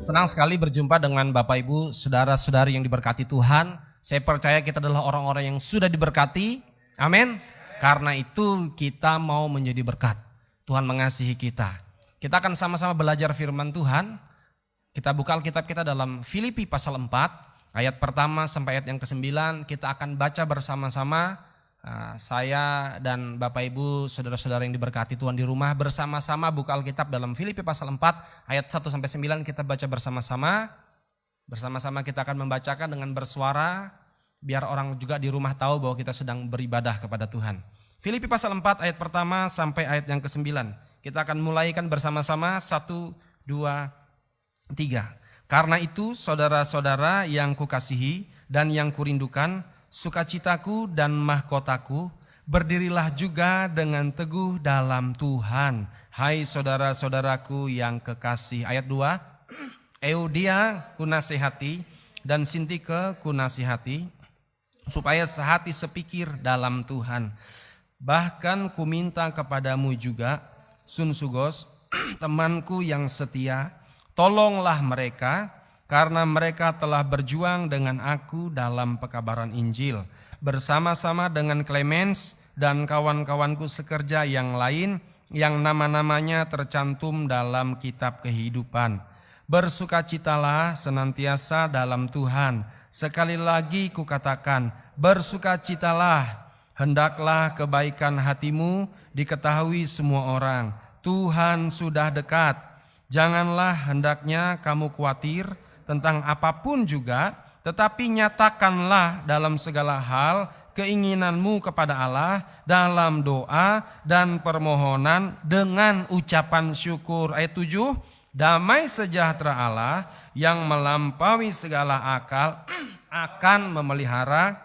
Senang sekali berjumpa dengan Bapak Ibu, saudara-saudari yang diberkati Tuhan. Saya percaya kita adalah orang-orang yang sudah diberkati. Amin. Karena itu kita mau menjadi berkat. Tuhan mengasihi kita. Kita akan sama-sama belajar firman Tuhan. Kita buka Alkitab kita dalam Filipi pasal 4, ayat pertama sampai ayat yang ke-9. Kita akan baca bersama-sama. Saya dan Bapak Ibu, saudara-saudara yang diberkati Tuhan di rumah bersama-sama buka Alkitab dalam Filipi pasal 4 ayat 1 sampai 9 kita baca bersama-sama. Bersama-sama kita akan membacakan dengan bersuara biar orang juga di rumah tahu bahwa kita sedang beribadah kepada Tuhan. Filipi pasal 4 ayat pertama sampai ayat yang ke-9. Kita akan mulaikan bersama-sama 1, 2, 3. Karena itu saudara-saudara yang kukasihi dan yang kurindukan, sukacitaku dan mahkotaku, berdirilah juga dengan teguh dalam Tuhan. Hai saudara-saudaraku yang kekasih. Ayat 2, Eudia kunasihati dan Sintike kunasihati, supaya sehati sepikir dalam Tuhan. Bahkan kuminta kepadamu juga, Sunsugos, temanku yang setia, tolonglah mereka, karena mereka telah berjuang dengan aku dalam pekabaran Injil, bersama-sama dengan Clemens dan kawan-kawanku sekerja yang lain yang nama-namanya tercantum dalam kitab kehidupan. Bersukacitalah senantiasa dalam Tuhan. Sekali lagi kukatakan, bersukacitalah. Hendaklah kebaikan hatimu diketahui semua orang. Tuhan sudah dekat. Janganlah hendaknya kamu khawatir tentang apapun juga, tetapi nyatakanlah dalam segala hal keinginanmu kepada Allah dalam doa dan permohonan dengan ucapan syukur. Ayat 7, damai sejahtera Allah yang melampaui segala akal akan memelihara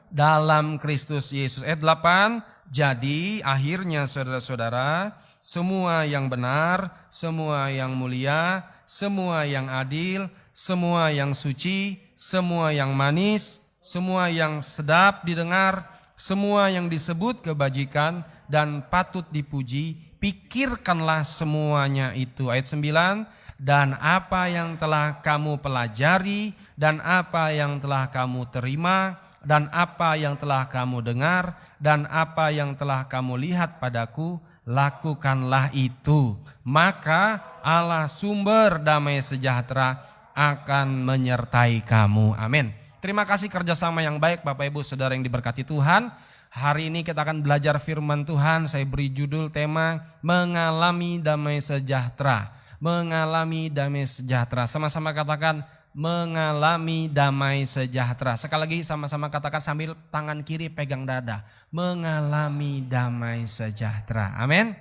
dalam Kristus Yesus. Ayat 8, jadi akhirnya saudara-saudara, semua yang benar, semua yang mulia, semua yang adil, semua yang suci, semua yang manis, semua yang sedap didengar, semua yang disebut kebajikan dan patut dipuji, pikirkanlah semuanya itu. Ayat 9, dan apa yang telah kamu pelajari, dan apa yang telah kamu terima, dan apa yang telah kamu dengar, dan apa yang telah kamu lihat padaku, lakukanlah itu. Maka Allah sumber damai sejahtera akan menyertai kamu. Amin. Terima kasih kerjasama yang baik Bapak Ibu Saudara yang diberkati Tuhan. Hari ini kita akan belajar firman Tuhan. Saya beri judul tema mengalami damai sejahtera. Mengalami damai sejahtera. Sama-sama katakan mengalami damai sejahtera. Sekali lagi sama-sama katakan sambil tangan kiri pegang dada. Mengalami damai sejahtera. Amin.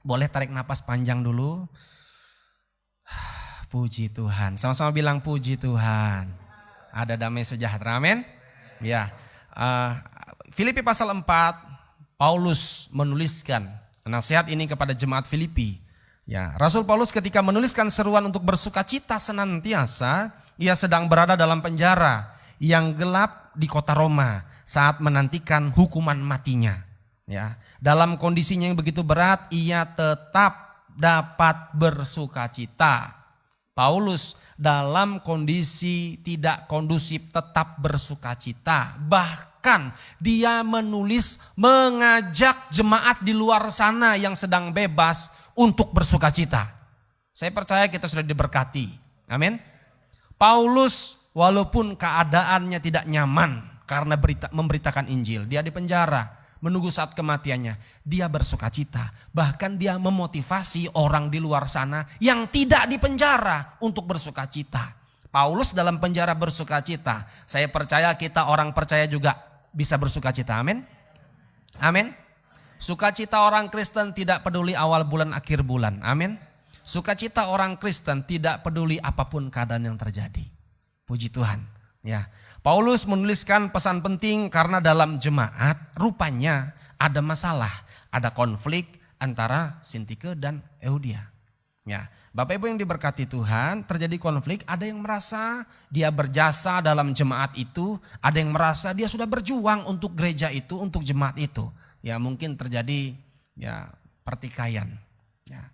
Boleh tarik napas panjang dulu. Puji Tuhan. Sama-sama bilang puji Tuhan. Ada damai sejahtera. Amin. Ya. Filipi pasal 4, Paulus menuliskan nasihat ini kepada jemaat Filipi. Ya, Rasul Paulus ketika menuliskan seruan untuk bersukacita senantiasa, ia sedang berada dalam penjara yang gelap di kota Roma saat menantikan hukuman matinya. Ya, dalam kondisinya yang begitu berat, ia tetap dapat bersukacita. Paulus dalam kondisi tidak kondusif tetap bersukacita. Bahkan dia menulis mengajak jemaat di luar sana yang sedang bebas untuk bersukacita. Saya percaya kita sudah diberkati. Amin. Paulus walaupun keadaannya tidak nyaman karena memberitakan Injil, dia di penjara menunggu saat kematiannya, dia bersukacita. Bahkan dia memotivasi orang di luar sana yang tidak di penjara untuk bersukacita. Paulus dalam penjara bersukacita. Saya percaya kita orang percaya juga bisa bersukacita. Amin. Amin. Sukacita orang Kristen tidak peduli awal bulan akhir bulan. Amin. Sukacita orang Kristen tidak peduli apapun keadaan yang terjadi. Puji Tuhan. Ya. Paulus menuliskan pesan penting karena dalam jemaat rupanya ada masalah, ada konflik antara Sintike dan Eudia. Ya, Bapak Ibu yang diberkati Tuhan, terjadi konflik, ada yang merasa dia berjasa dalam jemaat itu, ada yang merasa dia sudah berjuang untuk gereja itu, untuk jemaat itu. Ya, mungkin terjadi ya pertikaian. Ya.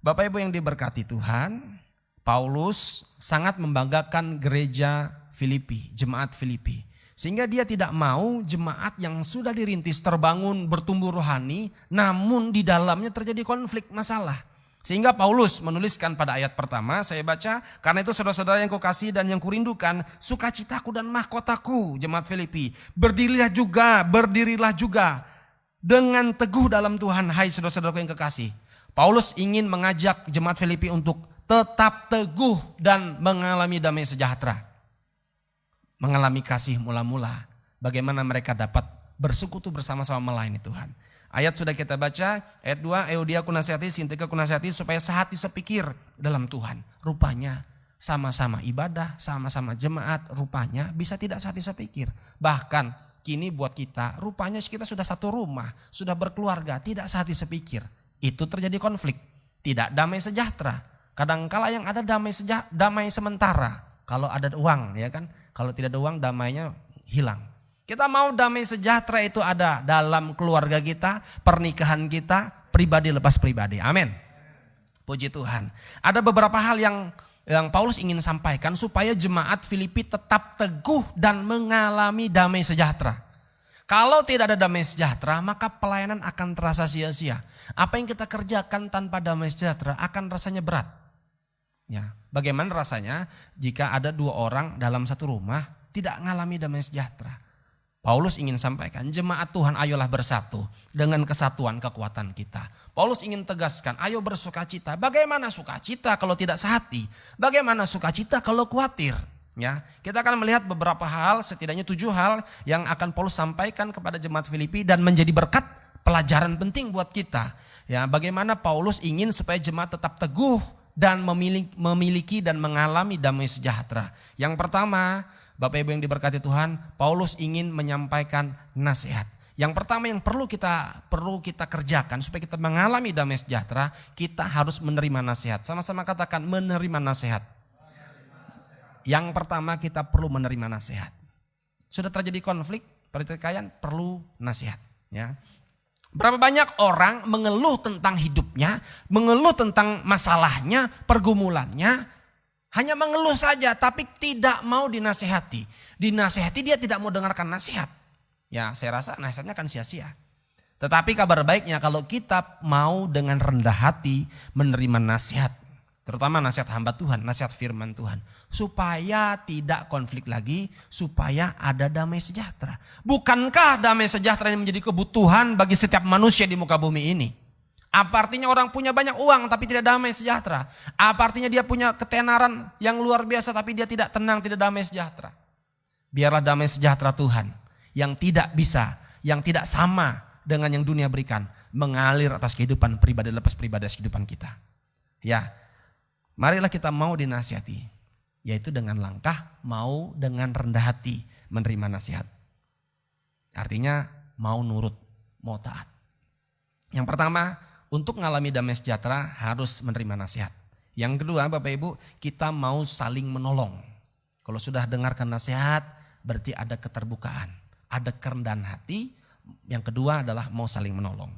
Bapak Ibu yang diberkati Tuhan, Paulus sangat membanggakan gereja Filipi, jemaat Filipi. Sehingga dia tidak mau jemaat yang sudah dirintis terbangun bertumbuh rohani, namun di dalamnya terjadi konflik masalah. Sehingga Paulus menuliskan pada ayat pertama, saya baca, karena itu saudara-saudara yang kukasihi dan yang kurindukan, sukacitaku dan mahkotaku, jemaat Filipi, berdirilah juga dengan teguh dalam Tuhan, hai saudara-saudaraku yang kekasih. Paulus ingin mengajak jemaat Filipi untuk tetap teguh dan mengalami damai sejahtera. Mengalami kasih mula-mula. Bagaimana mereka dapat bersekutu bersama-sama melayani Tuhan. Ayat sudah kita baca, ayat 2, Euodia aku nasihati, Sintika aku nasihati supaya sehati sepikir dalam Tuhan. Rupanya sama-sama ibadah, sama-sama jemaat, rupanya bisa tidak sehati sepikir. Bahkan kini buat kita, rupanya kita sudah satu rumah, sudah berkeluarga, tidak sehati sepikir. Itu terjadi konflik, tidak damai sejahtera. Kadangkala yang ada damai sementara, kalau ada uang ya kan. Kalau tidak ada uang damainya hilang. Kita mau damai sejahtera itu ada dalam keluarga kita, pernikahan kita, pribadi lepas pribadi. Amin. Puji Tuhan. Ada beberapa hal yang Paulus ingin sampaikan supaya jemaat Filipi tetap teguh dan mengalami damai sejahtera. Kalau tidak ada damai sejahtera, maka pelayanan akan terasa sia-sia. Apa yang kita kerjakan tanpa damai sejahtera akan rasanya berat. Ya, bagaimana rasanya jika ada dua orang dalam satu rumah tidak mengalami damai sejahtera? Paulus ingin sampaikan, jemaat Tuhan ayolah bersatu dengan kesatuan kekuatan kita. Paulus ingin tegaskan, ayo bersukacita. Bagaimana sukacita kalau tidak sehati? Bagaimana sukacita kalau khawatir? Ya, kita akan melihat beberapa hal, setidaknya 7 hal yang akan Paulus sampaikan kepada jemaat Filipi dan menjadi berkat pelajaran penting buat kita. Ya, bagaimana Paulus ingin supaya jemaat tetap teguh dan memiliki dan mengalami damai sejahtera. Yang pertama, Bapak Ibu yang diberkati Tuhan, Paulus ingin menyampaikan nasihat. Yang pertama yang perlu kita kerjakan supaya kita mengalami damai sejahtera, kita harus menerima nasihat. Sama-sama katakan menerima nasihat. Yang pertama kita perlu menerima nasihat. Sudah terjadi konflik, pertikaian, perlu nasihat. Ya. Berapa banyak orang mengeluh tentang hidupnya, mengeluh tentang masalahnya, pergumulannya, hanya mengeluh saja tapi tidak mau dinasihati. Dinasihati dia tidak mau dengarkan nasihat. Ya saya rasa nasihatnya akan sia-sia. Tetapi kabar baiknya kalau kita mau dengan rendah hati menerima nasihat. Terutama nasihat hamba Tuhan, nasihat firman Tuhan. Supaya tidak konflik lagi, supaya ada damai sejahtera. Bukankah damai sejahtera ini menjadi kebutuhan bagi setiap manusia di muka bumi ini? Apa artinya orang punya banyak uang tapi tidak damai sejahtera? Apa artinya dia punya ketenaran yang luar biasa tapi dia tidak tenang, tidak damai sejahtera? Biarlah damai sejahtera Tuhan yang tidak bisa, yang tidak sama dengan yang dunia berikan, mengalir atas kehidupan pribadi lepas pribadi kehidupan kita. Ya, marilah kita mau dinasihati, yaitu dengan langkah mau dengan rendah hati menerima nasihat. Artinya mau nurut, mau taat. Yang pertama, untuk mengalami damai sejahtera harus menerima nasihat. Yang kedua Bapak Ibu, kita mau saling menolong. Kalau sudah dengarkan nasihat berarti ada keterbukaan, ada kerendahan hati. Yang kedua adalah mau saling menolong.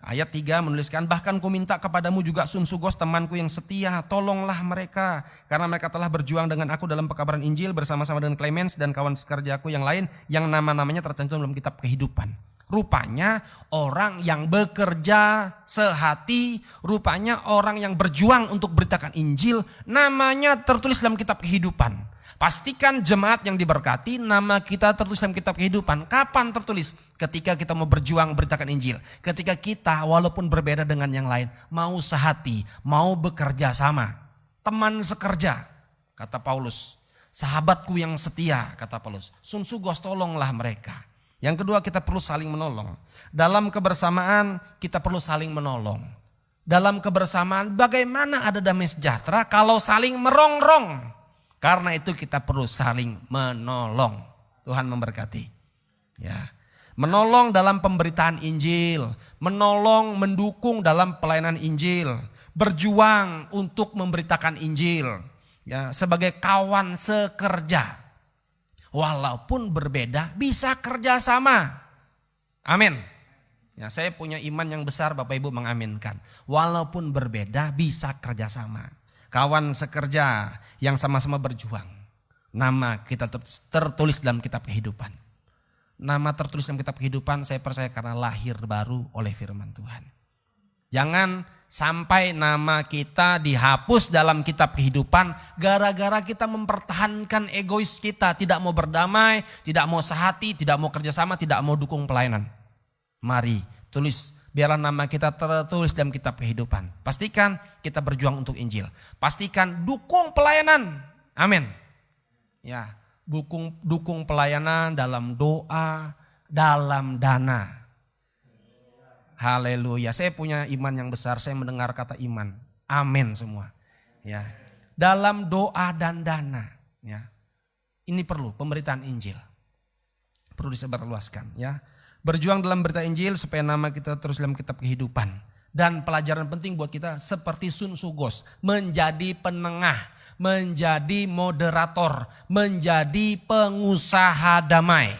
Ayat 3 menuliskan, bahkan ku minta kepadamu juga Sunsugos temanku yang setia, tolonglah mereka. Karena mereka telah berjuang dengan aku dalam pekabaran Injil bersama-sama dengan Clemens dan kawan sekerjaku yang lain yang nama-namanya tercantum dalam kitab kehidupan. Rupanya orang yang bekerja sehati, rupanya orang yang berjuang untuk beritakan Injil, namanya tertulis dalam kitab kehidupan. Pastikan jemaat yang diberkati, nama kita tertulis dalam kitab kehidupan. Kapan tertulis? Ketika kita mau berjuang beritakan Injil. Ketika kita walaupun berbeda dengan yang lain, mau sehati, mau bekerja sama. Teman sekerja, kata Paulus. Sahabatku yang setia, kata Paulus. Sunsugos tolonglah mereka. Yang kedua kita perlu saling menolong. Dalam kebersamaan kita perlu saling menolong. Dalam kebersamaan bagaimana ada damai sejahtera kalau saling merongrong. Karena itu kita perlu saling menolong. Tuhan memberkati. Ya. Menolong dalam pemberitaan Injil. Menolong, mendukung dalam pelayanan Injil. Berjuang untuk memberitakan Injil. Ya, sebagai kawan sekerja. Walaupun berbeda bisa kerjasama. Amin. Ya, saya punya iman yang besar, Bapak Ibu mengaminkan. Walaupun berbeda bisa kerjasama. Kawan sekerja yang sama-sama berjuang. Nama kita tertulis dalam kitab kehidupan. Nama tertulis dalam kitab kehidupan saya percaya karena lahir baru oleh firman Tuhan. Jangan sampai nama kita dihapus dalam kitab kehidupan gara-gara kita mempertahankan egois kita. Tidak mau berdamai, tidak mau sehati, tidak mau kerjasama, tidak mau dukung pelayanan. Mari tulis, biarlah nama kita tertulis dalam kitab kehidupan. Pastikan kita berjuang untuk Injil. Pastikan dukung pelayanan. Amin. Ya, dukung pelayanan dalam doa, dalam dana. Haleluya. Saya punya iman yang besar, saya mendengar kata iman. Amin semua. Ya. Dalam doa dan dana, ya. Ini perlu pemberitaan Injil. Perlu disebarluaskan, ya. Berjuang dalam berita Injil supaya nama kita terus dalam kitab kehidupan. Dan pelajaran penting buat kita seperti Sun Sugos, menjadi penengah, menjadi moderator, menjadi pengusaha damai.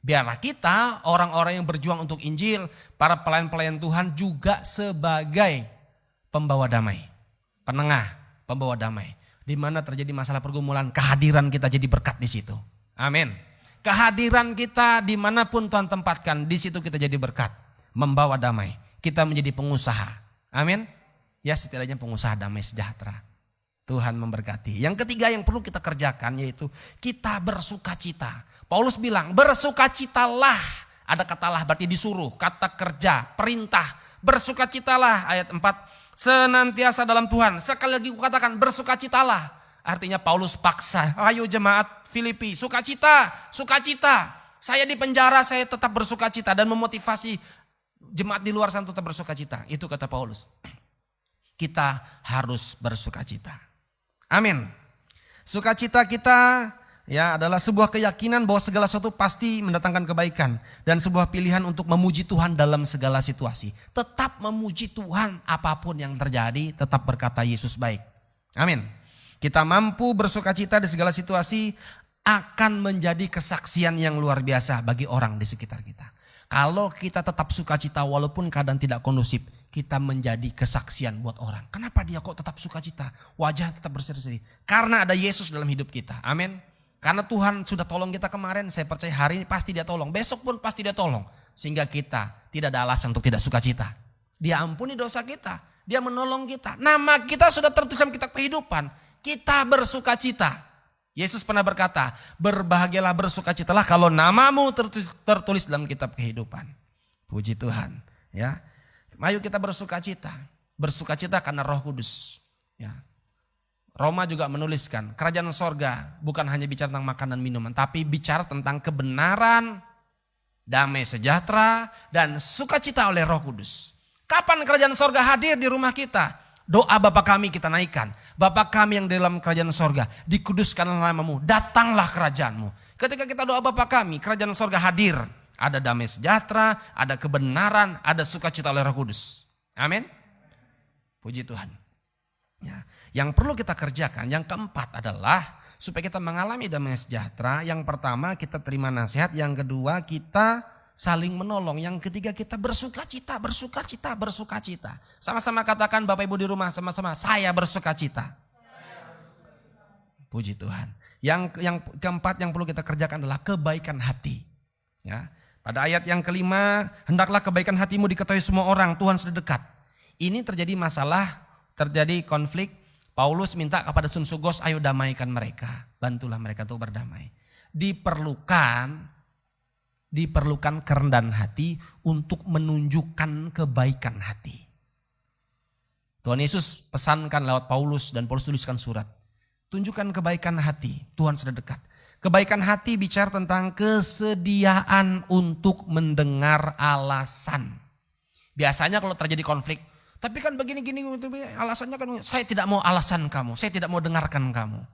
Biarlah kita orang-orang yang berjuang untuk Injil, para pelayan-pelayan Tuhan juga sebagai pembawa damai, penengah, pembawa damai. Di mana terjadi masalah pergumulan, kehadiran kita jadi berkat di situ. Amin. Kehadiran kita dimanapun Tuhan tempatkan, di situ kita jadi berkat, membawa damai. Kita menjadi pengusaha. Amin. Ya, setidaknya pengusaha damai sejahtera. Tuhan memberkati. Yang ketiga yang perlu kita kerjakan yaitu kita bersukacita. Paulus bilang bersukacitalah. Ada kata lah berarti disuruh, kata kerja, perintah. Bersukacitalah ayat 4. Senantiasa dalam Tuhan. Sekali lagi kukatakan bersukacitalah. Artinya Paulus paksa. Ayo jemaat Filipi, sukacita, sukacita. Saya di penjara saya tetap bersukacita dan memotivasi jemaat di luar sana tetap bersukacita. Itu kata Paulus. Kita harus bersukacita. Amin. Sukacita kita ya adalah sebuah keyakinan bahwa segala sesuatu pasti mendatangkan kebaikan dan sebuah pilihan untuk memuji Tuhan dalam segala situasi. Tetap memuji Tuhan apapun yang terjadi, tetap berkata Yesus baik. Amin. Kita mampu bersukacita di segala situasi akan menjadi kesaksian yang luar biasa bagi orang di sekitar kita. Kalau kita tetap sukacita walaupun keadaan tidak kondusif, kita menjadi kesaksian buat orang. Kenapa dia kok tetap sukacita? Wajah tetap berseri-seri. Karena ada Yesus dalam hidup kita. Amin. Karena Tuhan sudah tolong kita kemarin, saya percaya hari ini pasti dia tolong. Besok pun pasti dia tolong. Sehingga kita tidak ada alasan untuk tidak sukacita. Dia ampuni dosa kita. Dia menolong kita. Nama kita sudah tertulis dalam kitab kehidupan. Kita bersukacita. Yesus pernah berkata, berbahagialah bersukacitalah kalau namamu tertulis dalam kitab kehidupan. Puji Tuhan. Ya, ayo kita bersukacita. Bersukacita karena Roh Kudus. Ya. Roma juga menuliskan, kerajaan sorga bukan hanya bicara tentang makanan minuman, tapi bicara tentang kebenaran, damai sejahtera, dan sukacita oleh Roh Kudus. Kapan kerajaan sorga hadir di rumah kita? Doa Bapa kami kita naikkan. Bapa kami yang dalam kerajaan sorga, dikuduskanlah namamu, datanglah kerajaanmu. Ketika kita doa Bapa kami, kerajaan sorga hadir. Ada damai sejahtera, ada kebenaran, ada sukacita oleh Roh Kudus. Amin. Puji Tuhan. Ya. Yang perlu kita kerjakan, yang keempat adalah supaya kita mengalami damai sejahtera. Yang pertama kita terima nasihat, yang kedua kita saling menolong, yang ketiga kita bersukacita, bersukacita, bersukacita. Sama-sama katakan Bapak Ibu di rumah sama-sama, saya bersukacita. Puji Tuhan. Yang keempat yang perlu kita kerjakan adalah kebaikan hati. Ya. Pada ayat yang kelima, hendaklah kebaikan hatimu diketahui semua orang, Tuhan sudah dekat. Ini terjadi masalah, terjadi konflik. Paulus minta kepada Sun Sugos, ayo damaikan mereka. Bantulah mereka untuk berdamai. Diperlukan kerendahan hati untuk menunjukkan kebaikan hati. Tuhan Yesus pesankan lewat Paulus dan Paulus tuliskan surat. Tunjukkan kebaikan hati, Tuhan sudah dekat. Kebaikan hati bicara tentang kesediaan untuk mendengar alasan. Biasanya kalau terjadi konflik, tapi kan begini-gini, alasannya kan saya tidak mau alasan kamu, saya tidak mau dengarkan kamu.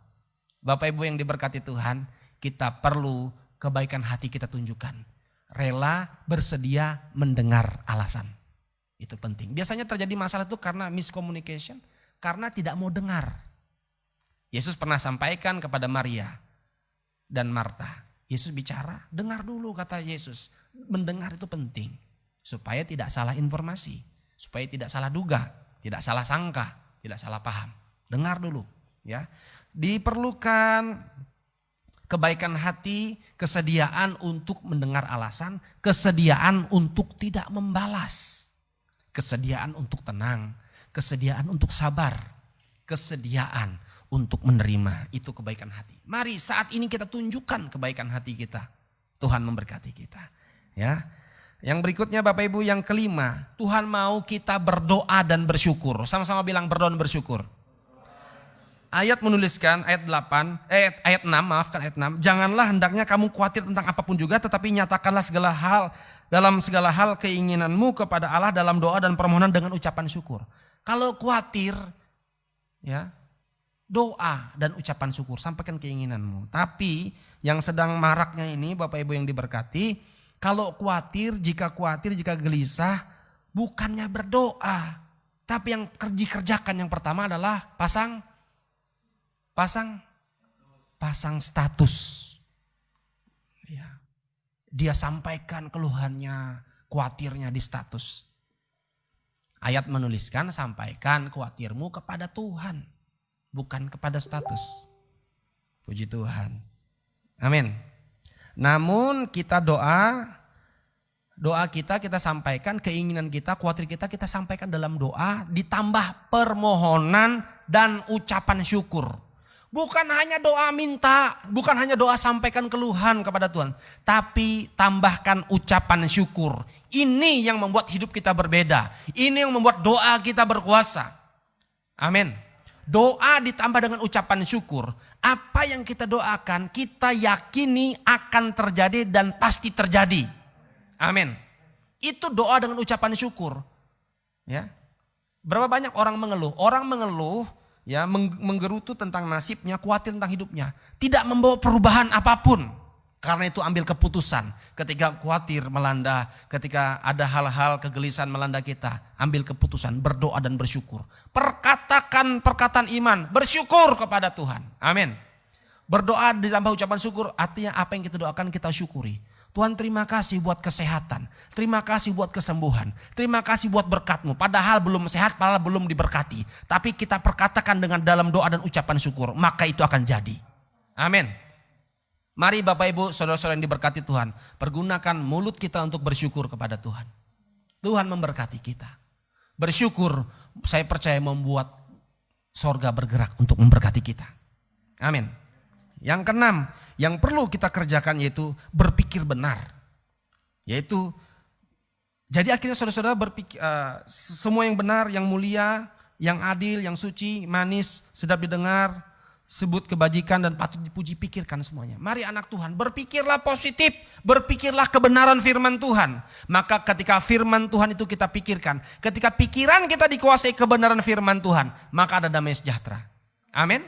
Bapak Ibu yang diberkati Tuhan, kita perlu kebaikan hati kita tunjukkan. Rela bersedia mendengar alasan. Itu penting. Biasanya terjadi masalah itu karena miscommunication, karena tidak mau dengar. Yesus pernah sampaikan kepada Maria dan Marta. Yesus bicara, dengar dulu kata Yesus. Mendengar itu penting. supaya tidak salah informasi, supaya tidak salah duga, tidak salah sangka, tidak salah paham. Dengar dulu ya. Diperlukan kebaikan hati, kesediaan untuk mendengar alasan, kesediaan untuk tidak membalas, kesediaan untuk tenang, kesediaan untuk sabar, kesediaan untuk menerima. Itu kebaikan hati. Mari saat ini kita tunjukkan kebaikan hati kita. Tuhan memberkati kita. Ya. Yang berikutnya Bapak Ibu, yang kelima, Tuhan mau kita berdoa dan bersyukur. Sama-sama bilang berdoa dan bersyukur. Ayat menuliskan ayat 6, janganlah hendaknya kamu khawatir tentang apapun juga, tetapi nyatakanlah dalam segala hal keinginanmu kepada Allah dalam doa dan permohonan dengan ucapan syukur. Kalau khawatir ya, doa dan ucapan syukur, sampaikan keinginanmu. Tapi yang sedang maraknya ini Bapak Ibu yang diberkati, kalau khawatir, jika gelisah, bukannya berdoa, tapi yang dikerjakan yang pertama adalah pasang status. Ya. Dia sampaikan keluhannya, khawatirnya di status. Ayat menuliskan sampaikan khawatirmu kepada Tuhan, bukan kepada status. Puji Tuhan. Amin. Namun kita doa kita sampaikan, keinginan kita, khawatir kita sampaikan dalam doa, ditambah permohonan dan ucapan syukur. Bukan hanya doa minta, bukan hanya doa sampaikan keluhan kepada Tuhan, tapi tambahkan ucapan syukur. Ini yang membuat hidup kita berbeda. Ini yang membuat doa kita berkuasa. Amin. Doa ditambah dengan ucapan syukur. Apa yang kita doakan, kita yakini akan terjadi dan pasti terjadi. Amin. Itu doa dengan ucapan syukur. Ya. Berapa banyak orang mengeluh? Orang mengeluh ya, menggerutu tentang nasibnya, khawatir tentang hidupnya, tidak membawa perubahan apapun. Karena itu ambil keputusan. Ketika khawatir melanda, ketika ada hal-hal kegelisahan melanda kita, ambil keputusan berdoa dan bersyukur. Perkatakan perkataan iman, bersyukur kepada Tuhan. Amin. Berdoa ditambah ucapan syukur, artinya apa yang kita doakan kita syukuri. Tuhan, terima kasih buat kesehatan, terima kasih buat kesembuhan, terima kasih buat berkat-Mu. Padahal belum sehat, padahal belum diberkati. Tapi kita perkatakan dengan dalam doa dan ucapan syukur, maka itu akan jadi. Amin. Mari Bapak Ibu, saudara-saudara yang diberkati Tuhan, pergunakan mulut kita untuk bersyukur kepada Tuhan. Tuhan memberkati kita. Bersyukur, saya percaya membuat sorga bergerak untuk memberkati kita. Amin. Yang keenam, yang perlu kita kerjakan yaitu berpikir benar. Yaitu, jadi akhirnya saudara-saudara berpikir semua yang benar, yang mulia, yang adil, yang suci, manis, sedap didengar, sebut kebajikan dan patut dipuji, pikirkan semuanya. Mari anak Tuhan, berpikirlah positif, berpikirlah kebenaran firman Tuhan. Maka ketika firman Tuhan itu kita pikirkan, ketika pikiran kita dikuasai kebenaran firman Tuhan, maka ada damai sejahtera. Amin.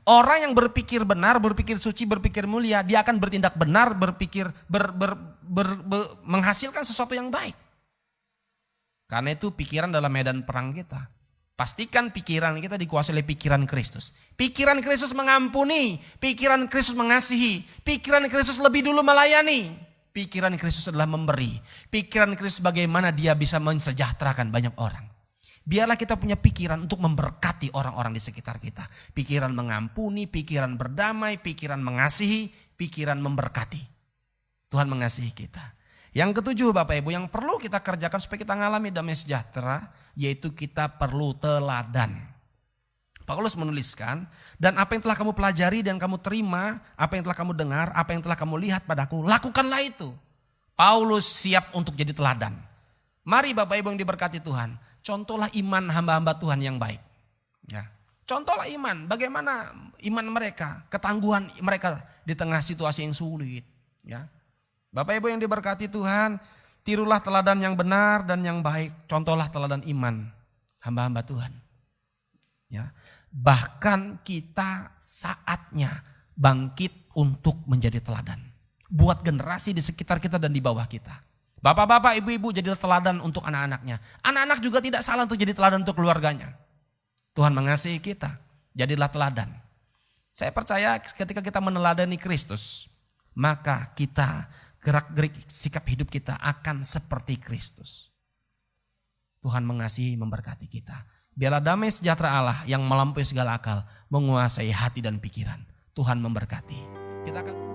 Orang yang berpikir benar, berpikir suci, berpikir mulia, dia akan bertindak benar, berpikir menghasilkan sesuatu yang baik. Karena itu pikiran dalam medan perang kita. Pastikan pikiran kita dikuasai oleh pikiran Kristus. Pikiran Kristus mengampuni, pikiran Kristus mengasihi, pikiran Kristus lebih dulu melayani. Pikiran Kristus adalah memberi. Pikiran Kristus bagaimana dia bisa mensejahterakan banyak orang. Biarlah kita punya pikiran untuk memberkati orang-orang di sekitar kita. Pikiran mengampuni, pikiran berdamai, pikiran mengasihi, pikiran memberkati. Tuhan mengasihi kita. Yang ketujuh Bapak Ibu, yang perlu kita kerjakan supaya kita mengalami damai sejahtera, yaitu kita perlu teladan. Paulus menuliskan, dan apa yang telah kamu pelajari dan kamu terima, apa yang telah kamu dengar, apa yang telah kamu lihat padaku, lakukanlah itu. Paulus siap untuk jadi teladan. Mari Bapak Ibu yang diberkati Tuhan. Contohlah iman hamba-hamba Tuhan yang baik. Ya. Contohlah iman, bagaimana iman mereka, ketangguhan mereka di tengah situasi yang sulit. Ya. Bapak Ibu yang diberkati Tuhan, tirulah teladan yang benar dan yang baik. Contohlah teladan iman hamba-hamba Tuhan. Ya. Bahkan kita saatnya bangkit untuk menjadi teladan. Buat generasi di sekitar kita dan di bawah kita. Bapak-bapak, ibu-ibu jadilah teladan untuk anak-anaknya. Anak-anak juga tidak salah untuk jadi teladan untuk keluarganya. Tuhan mengasihi kita, jadilah teladan. Saya percaya ketika kita meneladani Kristus, maka kita gerak-gerik sikap hidup kita akan seperti Kristus. Tuhan mengasihi, memberkati kita. Biarlah damai sejahtera Allah yang melampaui segala akal menguasai hati dan pikiran. Tuhan memberkati. Kita akan